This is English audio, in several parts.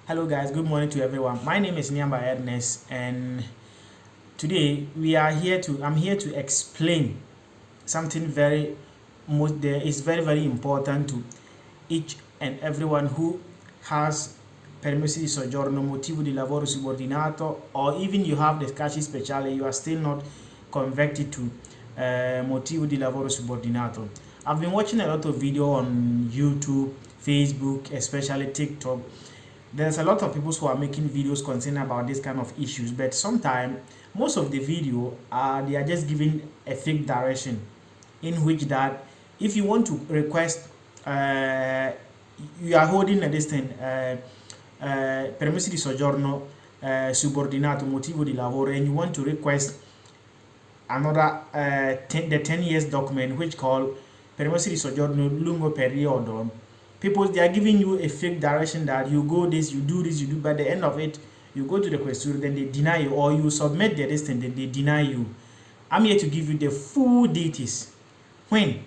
Hello guys, good morning to everyone. My name is Niamba Ernest and today I'm here to explain something that is very important to each and everyone who has permesso di soggiorno, motivo di lavoro subordinato, or even you have the casi speciale, you are still not converted to motivo di lavoro subordinato. I've been watching a lot of video on YouTube, Facebook, especially TikTok. There's a lot of people who are making videos concerning about this kind of issues, but sometimes most of the video they are just giving a fake direction in which that if you want to request you are holding a distance permesso di soggiorno subordinato motivo di lavoro, and you want to request another the 10 years document which called permesso di soggiorno lungo periodo. People, they are giving you a fake direction that you go this, you do this, you do, by the end of it you go to the questura, then they deny you, or you submit the listing, then they deny you. I'm here to give you the full details when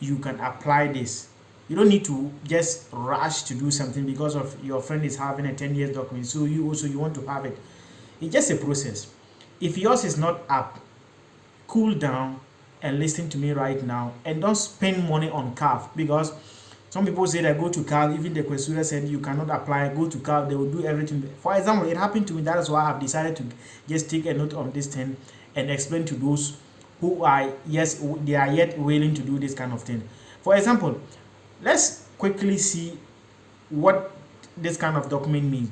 you can apply this. You don't need to just rush to do something because of your friend is having a 10 years document, so you want to have it. It's just a process. If yours is not up, cool down and listen to me right now, and don't spend money on CAF, because some people say that go to CAF, even the questioner said you cannot apply, go to CAF, they will do everything. For example, it happened to me. That is why I've decided to just take a note on this thing and explain to those who are they are yet willing to do this kind of thing. For example, let's quickly see what this kind of document means.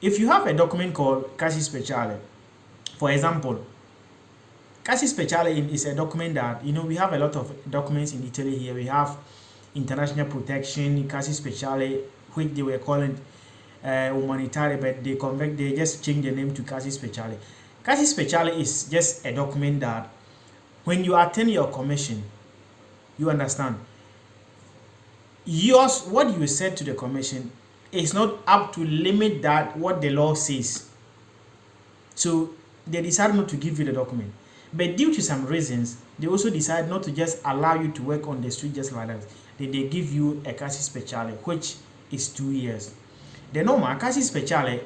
If you have a document called casi speciale, for example, casi speciale is a document that, we have a lot of documents in Italy here. We have international protection, casi speciale, which they were calling umanitari, but they just change the name to casi speciale. Casi speciale is just a document that when you attend your commission, you understand, what you said to the commission is not up to limit that what the law says. So they decided not to give you the document. But due to some reasons, they also decide not to just allow you to work on the street just like that. Then they give you a casi speciale, which is 2 years. The normal casi speciale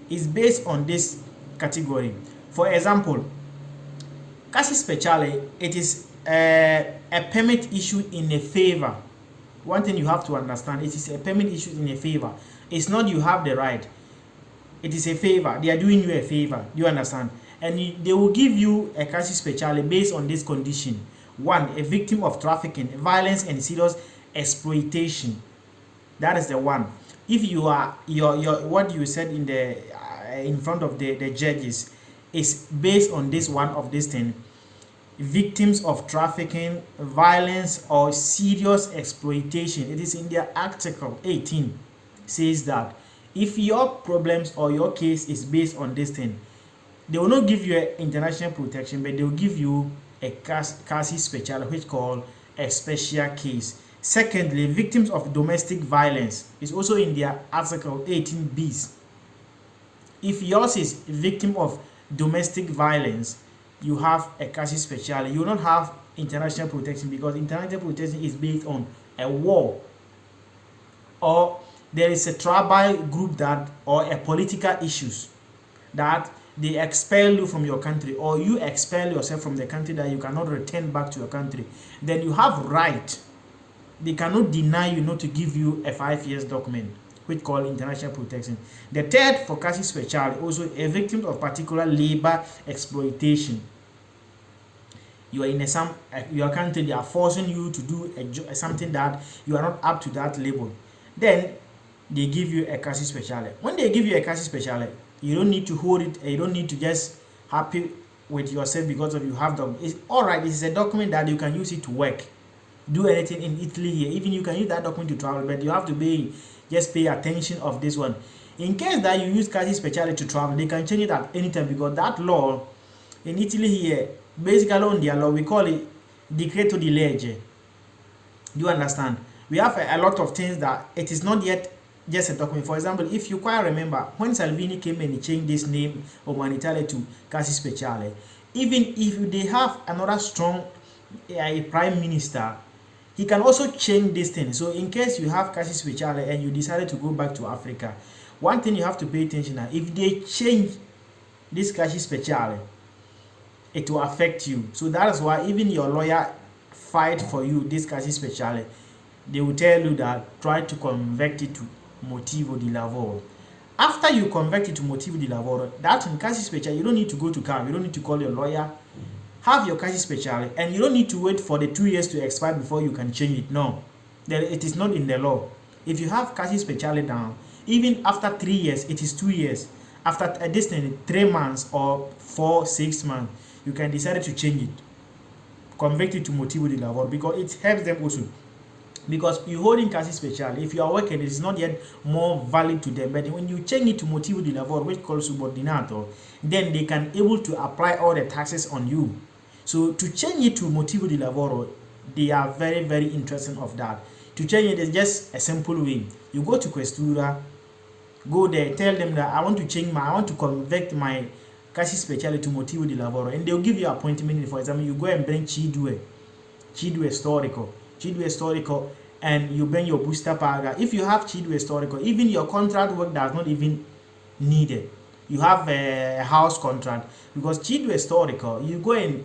is based on this category. For example, casi speciale, it is a permit issued in a favor. One thing you have to understand, it is a permit issued in a favor. It's not you have the right. It is a favor. They are doing you a favor. You understand? And they will give you a casi speciale based on this condition. 1, a victim of trafficking, violence, and serious exploitation. That is the one. If you are your what you said in front of the judges is based on this one of this thing, victims of trafficking, violence, or serious exploitation. It is in their Article 18 says that if your problems or your case is based on this thing, they will not give you an international protection, but they will give you a casi speciale, which called a special case. Secondly, victims of domestic violence is also in their Article 18b. If yours is victim of domestic violence, you have a casi speciale. You will not have international protection, because international protection is based on a war, or there is a tribal group that, or a political issues that they expel you from your country, or you expel yourself from the country that you cannot return back to your country, then you have right. They cannot deny you not to give you a 5 years document, which called international protection. The third, for casi speciale, also a victim of particular labor exploitation. You are in your country, they are forcing you to do something that you are not up to that level. Then they give you a casi speciale. When they give you a casi speciale, you don't need to hold it. You don't need to just happy with yourself because of you have the. It's all right. This is a document that you can use it to work, do anything in Italy here. Even you can use that document to travel, but you have to just pay attention of this one. In case that you use casi speciale to travel, they can change it at any time, because that law in Italy here, basically on their law, we call it decreto di legge. Do you understand? We have a lot of things that it is not yet just a document. For example, if you quite remember, when Salvini came and he changed this name umanitari to casi speciale, even if they have another strong prime minister, he can also change this thing. So in case you have casi speciale and you decided to go back to Africa, one thing you have to pay attention at, if they change this casi speciale, it will affect you. So that is why even your lawyer fight for you this casi speciale, they will tell you that try to convert it to motivo di lavoro. After you convert it to motivo di lavoro, that in casi speciale, you don't need to go to CAF, you don't need to call your lawyer. Have your casi speciale, and you don't need to wait for the 2 years to expire before you can change it. No, it is not in the law. If you have casi speciale down, even after 3 years, it is 2 years. After a distance 3 months or 4-6 months, you can decide to change it, convert it to motivo di lavoro, because it helps them also. Because you holding casi speciale, if you are working, it is not yet more valid to them. But when you change it to motivo di lavoro, which called subordinato, then they can able to apply all the taxes on you. So to change it to motivo di lavoro, they are very, very interested of that. To change it is just a simple way. You go to Questura, go there, tell them that I want to convert my casi speciale to motivo di lavoro, and they'll give you appointment. For example, you go and bring Cidue Storico, and you bring your busta paga. If you have Cidue Storico, even your contract work does not even need it. You have a house contract, because Cidue Storico, you go and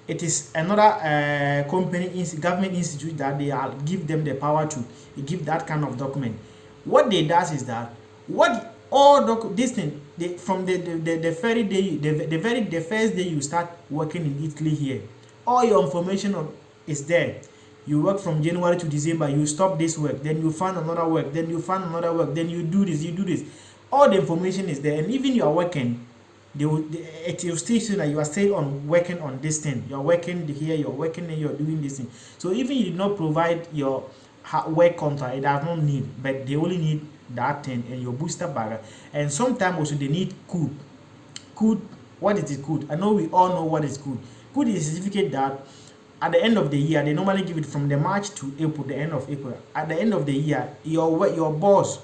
it is another company, government institute that they give them the power to give that kind of document. What they does is that this thing from the very day, the first day you start working in Italy here, all your information is there. You work from January to December, you stop this work, then you find another work, then you find another work, then you do this. All the information is there, and even you are working, it will still say that you are still working on this thing. You are working here, you are working, and you are doing this thing. So even you did not provide your work contract, it does not need, but they only need that thing and your booster bag. And sometimes also they need CUD. CUD, what is it CUD? I know we all know what is CUD. CUD is a certificate that at the end of the year, they normally give it from the March to April, the end of April. At the end of the year, your boss,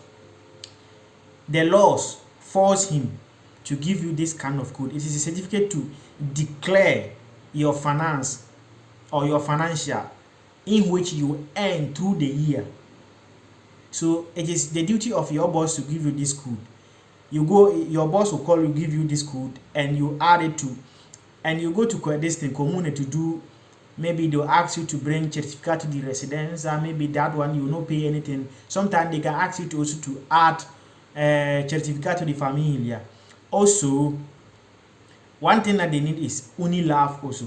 the laws force him to give you this kind of code. It is a certificate to declare your finance or your financial in which you earn through the year. So it is the duty of your boss to give you this code. Your boss will call you, give you this code, and you add it to, and you go to this thing, Comune, to do. Maybe they'll ask you to bring certificate di residenza, maybe that one you will not pay anything. Sometimes they can ask you to also to add certificate di famiglia. Also, one thing that they need is Unilav also.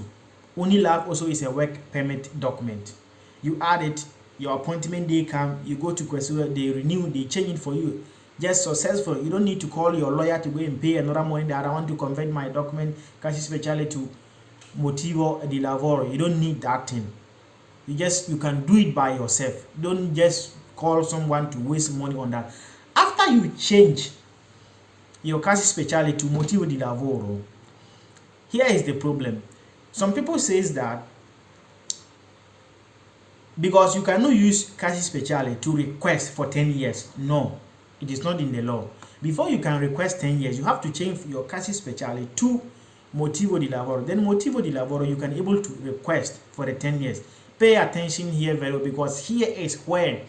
Unilav also is a work permit document. You add it, your appointment day come, you go to Questura, they renew, they change it for you. Just successful. You don't need to call your lawyer to go and pay another money that I want to convert my document, casi speciale, to motivo di lavoro. You don't need that thing. You can do it by yourself. Don't just call someone to waste money on that. After you change your casi speciale to motivo di lavoro, here is the problem. Some people says that because you cannot use casi speciale to request for 10 years. No, it is not in the law. Before you can request 10 years, you have to change your casi speciale to motivo di lavoro. Then motivo di lavoro, you can able to request for the 10 years. Pay attention here very well, because here is where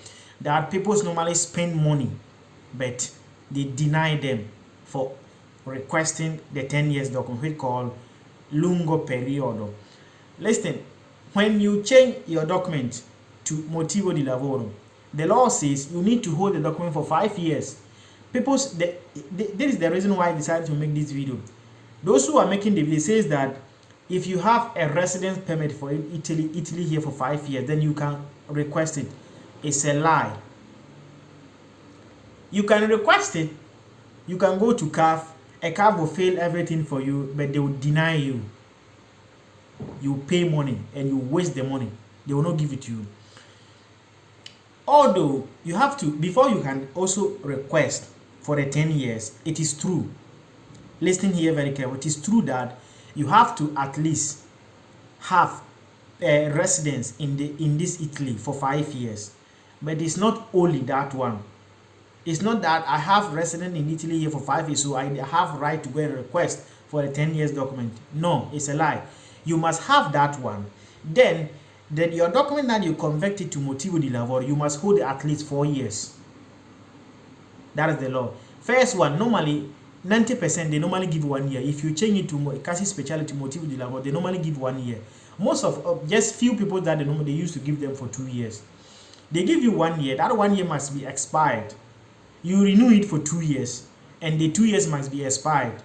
that people normally spend money, but they deny them for requesting the 10 years document, which called lungo periodo. Listen, when you change your document to motivo di lavoro, the law says you need to hold the document for 5 years. This is the reason why I decided to make this video. Those who are making the video says that if you have a residence permit for Italy here for 5 years, then you can request it. It's a lie. You can request it. You can go to CAF. A CAF will fail everything for you, but they will deny you. You pay money and you waste the money. They will not give it to you. Although you have to, before you can also request for the 10 years, it is true. Listen here very carefully. It is true that you have to at least have a residence in this Italy for 5 years. But it's not only that one. It's not that I have resident in Italy here for 5 years, so I have right to go and request for a 10 years document. No, it's a lie. You must have that one. Then then your document that you converted to motivo de lavoro, you must hold at least 4 years. That is the law. First one, normally 90% they normally give 1 year. If you change it to Casi Speciale motivo de lavoro, they normally give 1 year. Most of just few people that they used to give them for 2 years. They give you 1 year. That 1 year must be expired. You renew it for 2 years, and the 2 years must be expired.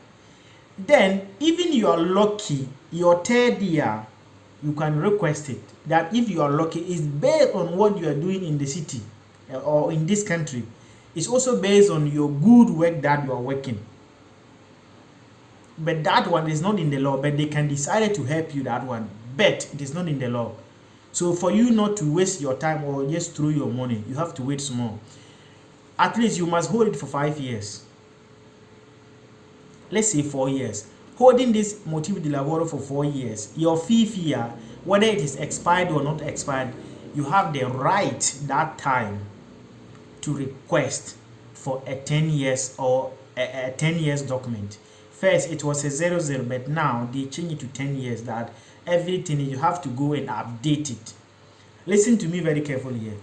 Then, even you are lucky, your 3rd year, you can request it. That if you are lucky, is based on what you are doing in the city or in this country. It's also based on your good work that you are working. But that one is not in the law, but they can decide to help you that one. But it is not in the law. So for you not to waste your time or just throw your money, you have to wait small. At least you must hold it for 5 years. Let's say 4 years. Holding this motivo de lavoro for 4 years, your 5th year, whether it is expired or not expired, you have the right that time to request for a 10 years or a 10 years document. First, it was a 00, but now they change it to 10 years that everything you have to go and update it. Listen to me very carefully here.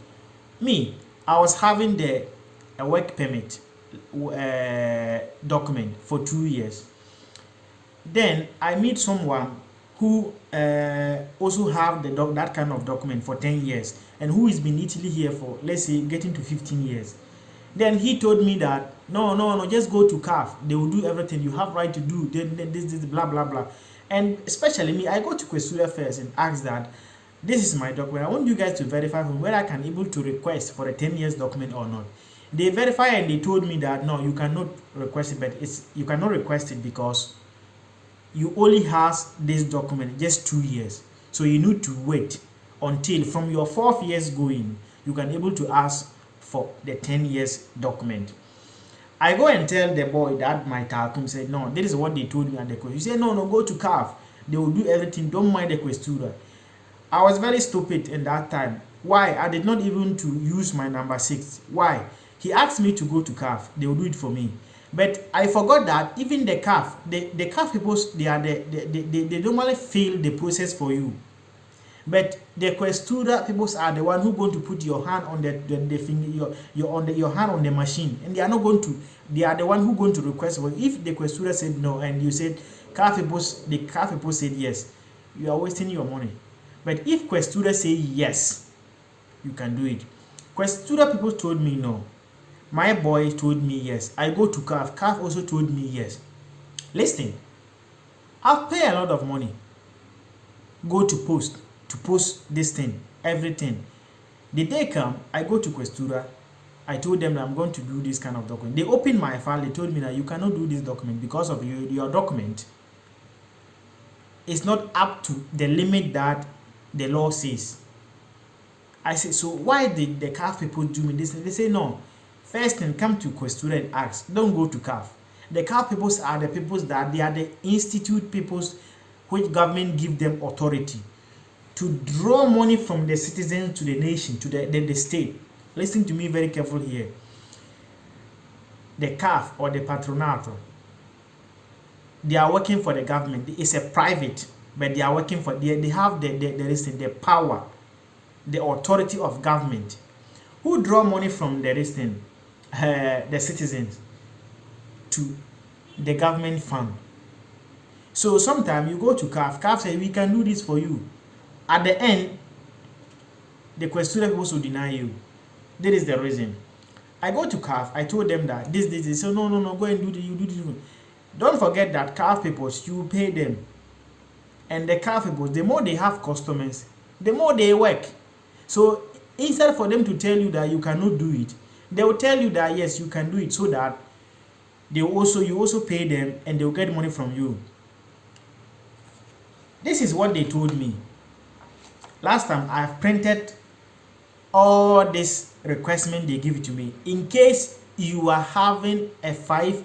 Me, I was having a work permit document for 2 years. Then I meet someone who also have that kind of document for 10 years and who has been in Italy here for, let's say, getting to 15 years. Then he told me that no, just go to CAF. They will do everything. You have right to do this blah blah blah. And especially me, I go to Questura first and ask that this is my document. I want you guys to verify from where I can able to request for a 10 years document or not. They verify and they told me that no, you cannot request it, but you cannot request it because you only has this document just 2 years. So you need to wait until from your 4th years going, you can able to ask for the 10 years document. I go and tell the boy that my Takum said, no, this is what they told me at the Questura. He said, no, go to CAF. They will do everything. Don't mind the Questura. I was very stupid in that time. Why? I did not even to use my number 6. Why? He asked me to go to CAF. They will do it for me. But I forgot that even the CAF, the CAF people, they normally fill the process for you. But the Questura people are the one who going to put your hand on the finger, your hand on the machine, and they are not going to. They are the one who going to request. Well, if the Questura said no and you said the CAF people said yes, you are wasting your money. But if Questura say yes, you can do it. Questura people told me no. My boy told me yes. I go to CAF. CAF also told me yes. Listen, I've paid a lot of money. Go to post this thing, everything. The day come, I go to Questura. I told them that I'm going to do this kind of document. They opened my file. They told me that you cannot do this document because of your document. It's not up to the limit that the law says. I said, so why did the CAF people do me this? They say no. First thing, come to Questura and ask. Don't go to CAF. The CAF peoples are the peoples that they are the institute peoples which government give them authority to draw money from the citizens to the nation, to the state. Listen to me very carefully here. The CAF or the Patronato, they are working for the government. It's a private, but they are working for, they have the power, the authority of government. Who draw money from the citizens to the government fund. So sometimes you go to CAF say we can do this for you. At the end, the Questura will also deny you. That is the reason. I go to CAF, I told them that this. So no, go and do this, you do this. Don't forget that CAF people, you pay them. And the CAF people, the more they have customers, the more they work. So instead for them to tell you that you cannot do it, they will tell you that yes, you can do it, so that you also pay them and they will get money from you. This is what they told me. Last time I have printed all this requestment they give it to me. In case you are having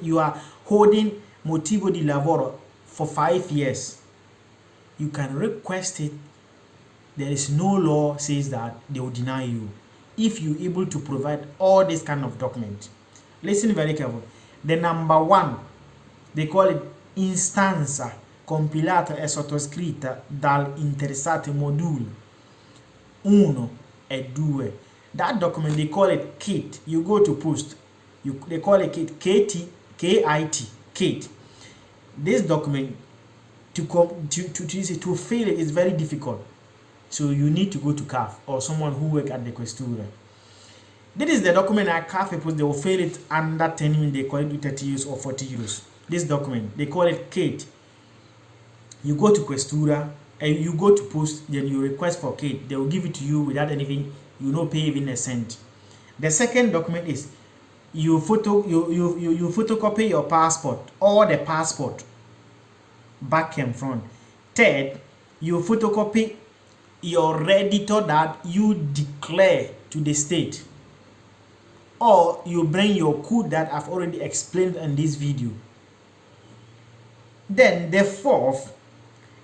you are holding motivo de lavoro for 5 years, you can request it. There is no law says that they will deny you if you able to provide all this kind of document. Listen very carefully. The number 1, they call it istanza compilata e sottoscritta dal interessate modulo. 1 e 2. That document, they call it KIT. You go to post, they call it KIT, KIT, KIT. This document, to fill it is very difficult. So you need to go to CAF or someone who work at the Questura. This is the document at CAF people, they will fill it under 10 minutes, they call it 30 euros or 40 euros. This document, they call it KIT. You go to Questura and you go to post, then you request for KIT. They will give it to you without anything, you no pay even a cent. The second document is you photocopy your passport or the passport back and front. Third, you photocopy your redditor that you declare to the state, or you bring your code that I've already explained in this video. Then the fourth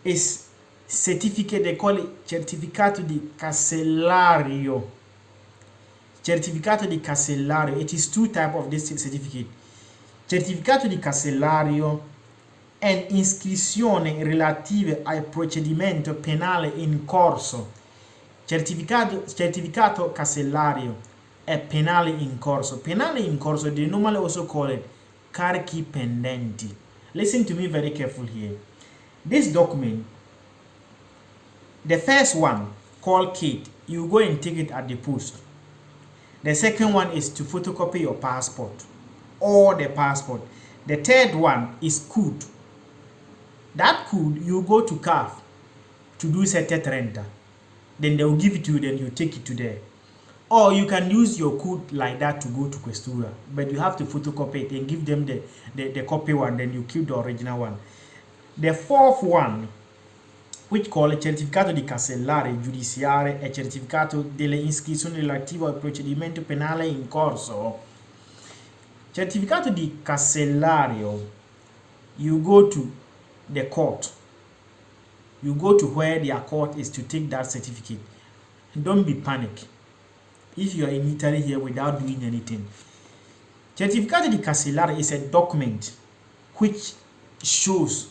is certificate, they call it Certificato di Casellario. Certificato di Casellario, it is 2 types of this certificate. Certificato di Casellario and iscrizione relative al procedimento penale in corso. Certificato casellario e penale in corso. Penale in corso, they normally also call it carichi pendenti. Listen to me very careful here. This document, the first one called KIT, you go and take it at the post. The second one is to photocopy your passport or the passport. The third one is code. That code, you go to CAF to do certificate renter. Then they will give it to you, then you take it to there. Or you can use your code like that to go to Questura. But you have to photocopy it and give them the copy one, then you keep the original one. The fourth one, which called Certificato di Casellare Giudiziarie e Certificato delle iscrizioni relative al procedimento penale in corso. Certificato di Casellario, you go to the court. You go to where their court is to take that certificate. Don't be panic if you are in Italy here without doing anything. Certificato di Casellario is a document which shows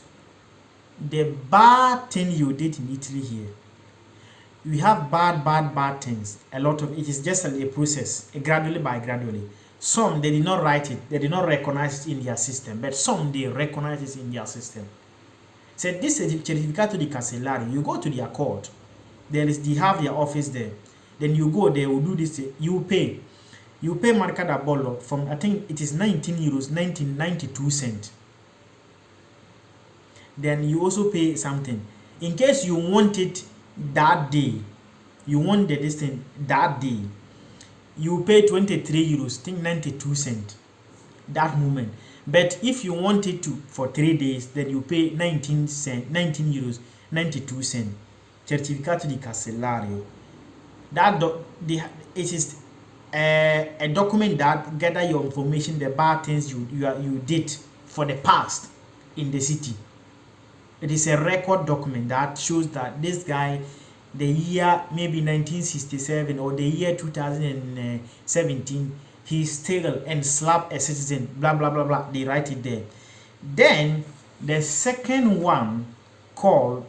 the bad thing you did in Italy here. We have bad things. A lot of it is just a process, gradually. Some, they did not write it, they did not recognize it in their system, but some, they recognize it in their system. So this Certificato di Casellario, you go to their court, they have their office there. Then you go, they will do this, you pay Marca da Bollo from, I think it is 19 euros, 1992 cents. Then you also pay something. In case you want it that day, you want this thing that day, you pay 23 euros, I think 92 cents that moment. But if you want it for 3 days, then you pay 19 euros, 92 cents. Certificato di Casellario. It is a document that gather your information, the bad things you did for the past in the city. It is a record document that shows that this guy, the year maybe 1967 or the year 2017, he stole and slapped a citizen, blah blah blah blah. They write it there. Then the second one called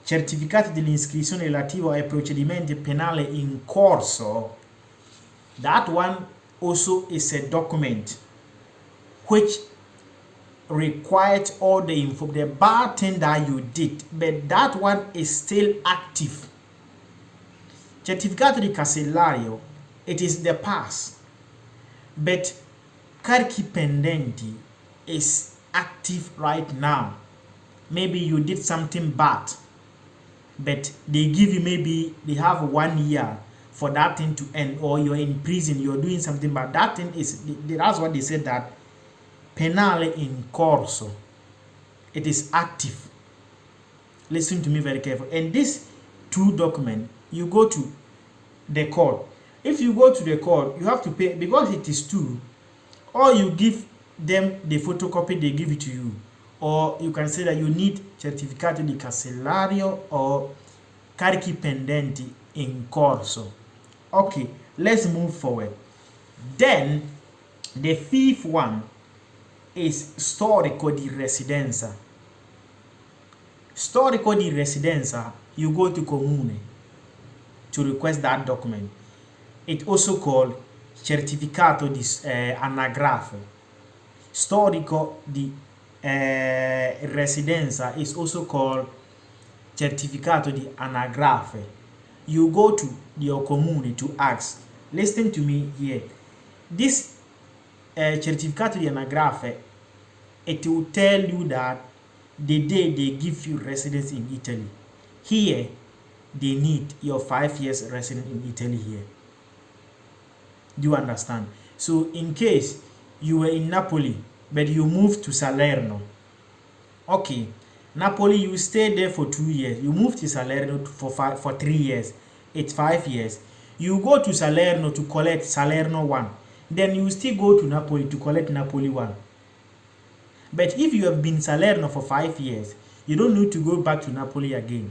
Certificato dell'iscrizione relativo ai procedimenti penali in corso. That one also is a document which required all the info, the bad thing that you did, but that one is still active. Certificato di Casellario, it is the past, but carichi pendenti is active right now. Maybe you did something bad, but they give you, maybe they have 1 year for that thing to end, or you're in prison, you're doing something bad. That thing is, that's what they said, that penale in corso. It is active. Listen to me very carefully. And this 2 document, you go to the court. If you go to the court, you have to pay, because it is 2, or you give them the photocopy, they give it to you. Or you can say that you need Certificato di Casellario or carichi pendenti in corso. Okay, let's move forward. Then the 5th one is storico di residenza. Storico di residenza, you go to Comune. to request that document. It's also called certificato di anagrafe. Storico di residenza is also called certificato di anagrafe. You go to your comune to ask. Listen to me here. This certificato di anagrafe, it will tell you that the day they give you residence in Italy. Here, they need your 5 years residence in Italy here. Do you understand? So in case you were in Napoli, but you moved to Salerno, okay, Napoli, you stay there for 2 years. You move to Salerno for 3 years. It's 5 years. You go to Salerno to collect Salerno 1. Then you still go to Napoli to collect Napoli 1. But if you have been Salerno for 5 years, you don't need to go back to Napoli again.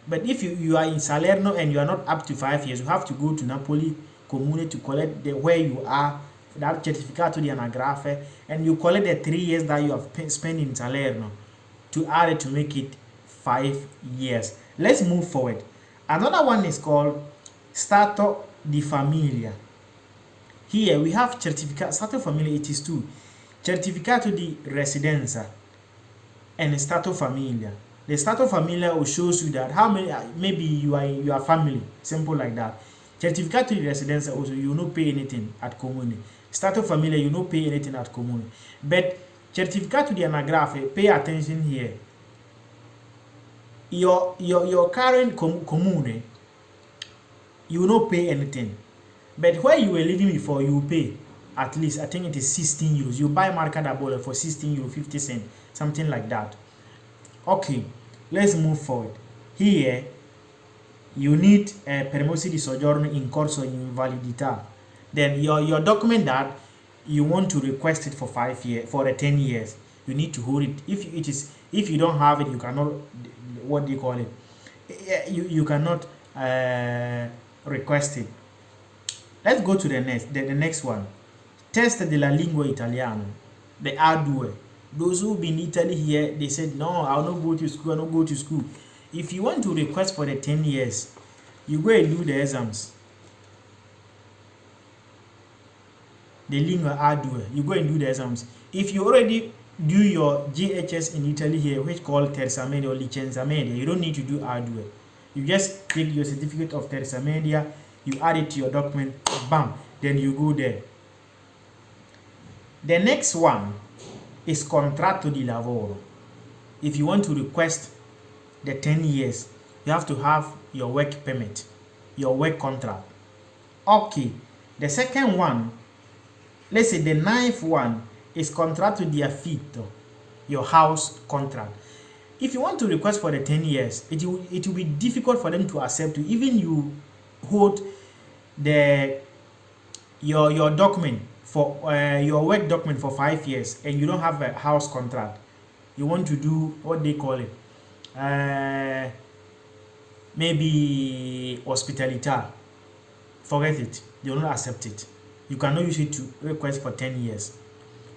But if you are in Salerno and you are not up to 5 years, you have to go to Napoli Comune to collect where you are, that certificato di anagrafe, and you collect the 3 years that you have spent in Salerno to add it to make it 5 years. Let's move forward. Another one is called Stato di Famiglia. Here we have Stato Famiglia, it is two. Certificato di Residenza and Stato Famiglia. The Stato Famiglia will shows you that how many, maybe you are family, simple like that. Certificato di Residenza also, you no pay anything at Comune. Stato Famiglia, you no pay anything at Comune. But Certificato di Anagrafe, pay attention here. Your current Comune, you no pay anything. But where you were living before, you pay at least, I think it is 16 euros. You buy Marca da Bola for 16 euro 50 cents, something like that. Okay, let's move forward. Here, you need a permesso di soggiorno in corso di invalidità. Then your document that you want to request it for 5 years, for 10 years, you need to hold it. If you don't have it, you cannot, what do you call it? You cannot request it. Let's go to the next one. Test della lingua italiana, the A2. Those who've been in Italy here, they said, no, I'll not go to school, I'll not go to school. If you want to request for the 10 years, you go and do the exams. The lingua A2, you go and do the exams. If you already do your GHS in Italy here, which called Terza Media or Licenza Media, you don't need to do A2. You just take your certificate of Terza Media, you add it to your document, bam, then you go there. The next one is contratto di lavoro. If you want to request the 10 years, you have to have your work permit, your work contract. Okay, the second one, let's say the ninth one, is contratto di affitto, your house contract. If you want to request for the 10 years, it will be difficult for them to accept you. Even you hold your document for your work document for 5 years and you don't have a house contract, you want to do what they call it, maybe hospitality, forget it, they will not accept it. You cannot use it to request for 10 years.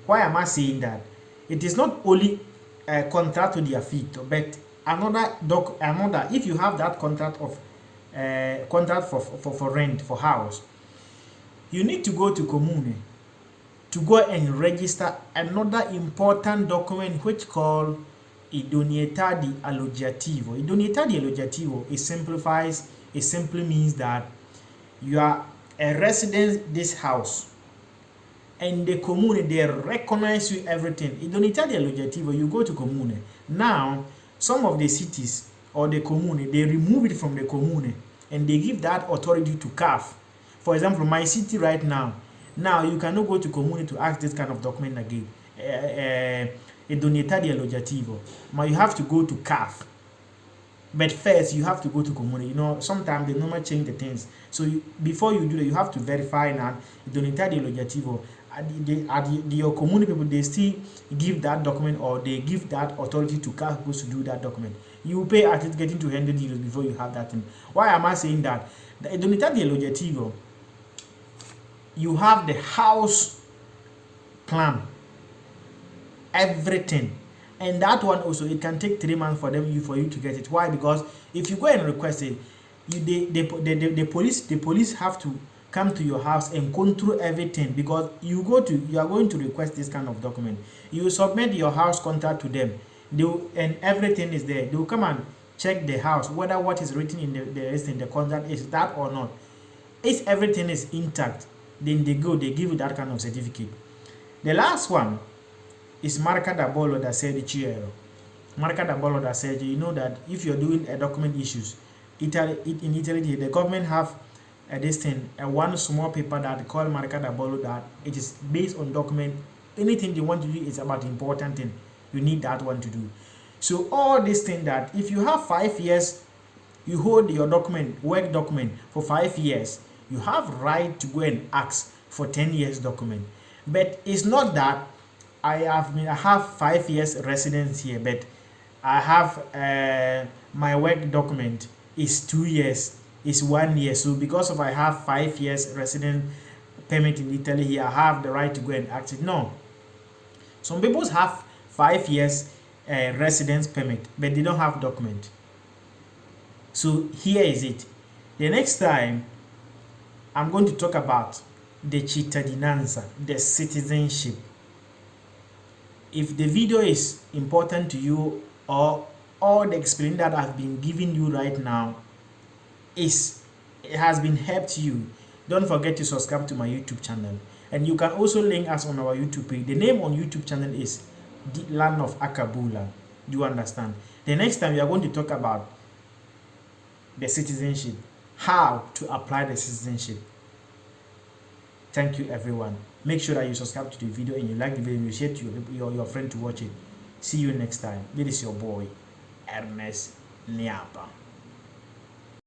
Why am I saying that? It is not only a contratto di affitto, but another, if you have that contract of contract for rent, for house, you need to go to Comune to go and register another important document which called idoneità di alloggiativo. Idoneità di alloggiativo, it simply means that you are a resident this house and the Comune, they recognize you everything. Idoneità di alloggiativo, you go to Comune. Now, some of the cities or the Comune, they remove it from the Comune and they give that authority to CAF. For example, my city right now, you cannot go to Comune to ask this kind of document again. Idoneità di alloggiativo. But you have to go to CAF. But first, you have to go to Comune. You know, sometimes they normally change the things. So before you do that, you have to verify now. Idoneità di alloggiativo. Your Comune people, they still give that document or they give that authority to CAF people to do that document. You pay at least getting to 100 euros before you have that thing. Why am I saying that? The idoneità di alloggiativo, you have the house plan, everything, and that one also, it can take 3 months for you to get it. Why? Because if you go and request it, the police have to come to your house and control everything, because you are going to request this kind of document. You submit your house contract to them, and everything is there. They will come and check the house, whether what is written in the contract is that or not. If everything is intact, then they give you that kind of certificate. The last one is marca da bollo da sede. Marca da bollo da sede. You know that if you're doing a document issues, in Italy, the government have this thing, one small paper that they call marca da bollo, that it is based on document. Anything they want to do is about important thing. You need that one to do. So all this thing, that if you have 5 years, you hold your document, work document for 5 years, you have right to go and ask for 10 years document. But it's not that I have 5 years residence here, but I have my work document is 2 years, is 1 year. So because of I have 5 years resident permit in Italy here, I have the right to go and ask it. No. Some people have 5 years residence permit, but they don't have document. So here is it. The next time, I'm going to talk about the cittadinanza, the citizenship. If the video is important to you, or all the explanation that I've been giving you right now it has been helped you, don't forget to subscribe to my YouTube channel. And you can also link us on our YouTube page. The name on YouTube channel is The Land of Akabula. Do you understand? The next time we are going to talk about the citizenship, how to apply the citizenship. Thank you, everyone. Make sure that you subscribe to the video and you like the video and you share to your friend to watch it. See you next time. This is your boy, Ernest Niapa.